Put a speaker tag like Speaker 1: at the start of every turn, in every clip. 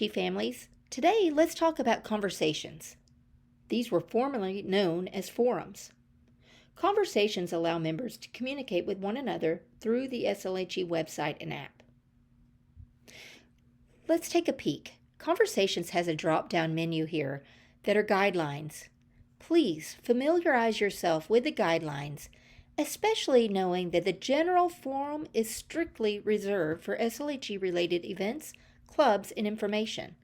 Speaker 1: SLHE families. Today, let's talk about conversations. These were formerly known as forums. Conversations allow members to communicate with one another through the SLHE website and app. Let's take a peek. Conversations has a drop-down menu here that are guidelines. Please familiarize yourself with the guidelines, especially knowing that the general forum is strictly reserved for SLHE-related events, clubs, and information.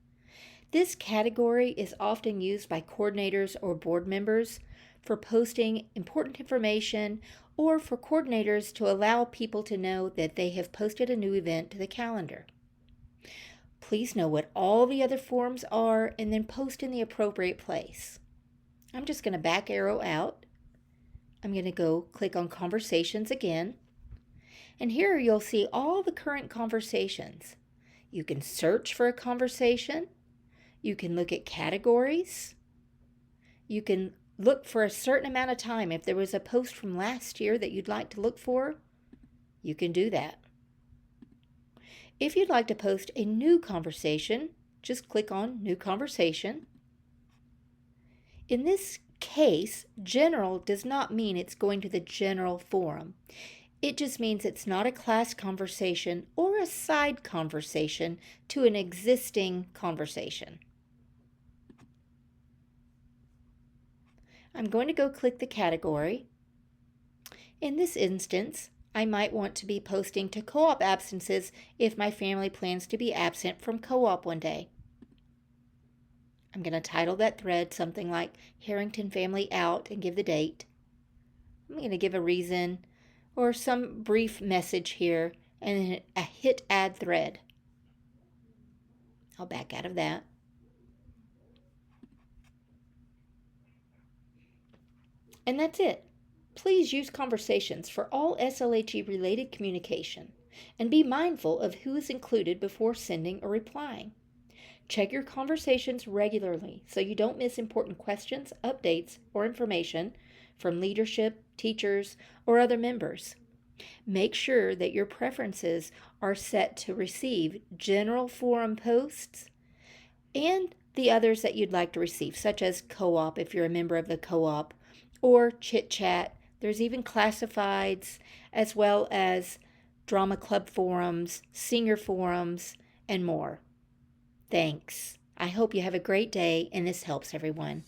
Speaker 1: This category is often used by coordinators or board members for posting important information or for coordinators to allow people to know that they have posted a new event to the calendar. Please know what all the other forums are and then post in the appropriate place. I'm just going to back arrow out. I'm going to go click on Conversations again. And here you'll see all the current conversations. You can search for a conversation. You can look at categories. You can look for a certain amount of time. If there was a post from last year that you'd like to look for, you can do that. If you'd like to post a new conversation, just click on New Conversation. In this case, general does not mean it's going to the general forum. It just means it's not a class conversation or a side conversation to an existing conversation. I'm going to go click the category. In this instance, I might want to be posting to co-op absences if my family plans to be absent from co-op one day. I'm going to title that thread something like Harrington Family Out and give the date. I'm going to give a reason or some brief message here and then hit Add Thread. I'll back out of that. And that's it. Please use conversations for all SLHE related communication and be mindful of who is included before sending or replying. Check your conversations regularly so you don't miss important questions, updates, or information from leadership, teachers, or other members. Make sure that your preferences are set to receive general forum posts and the others that you'd like to receive, such as co-op if you're a member of the co-op, or chit-chat. There's even classifieds, as well as drama club forums, senior forums, and more. Thanks. I hope you have a great day and this helps everyone.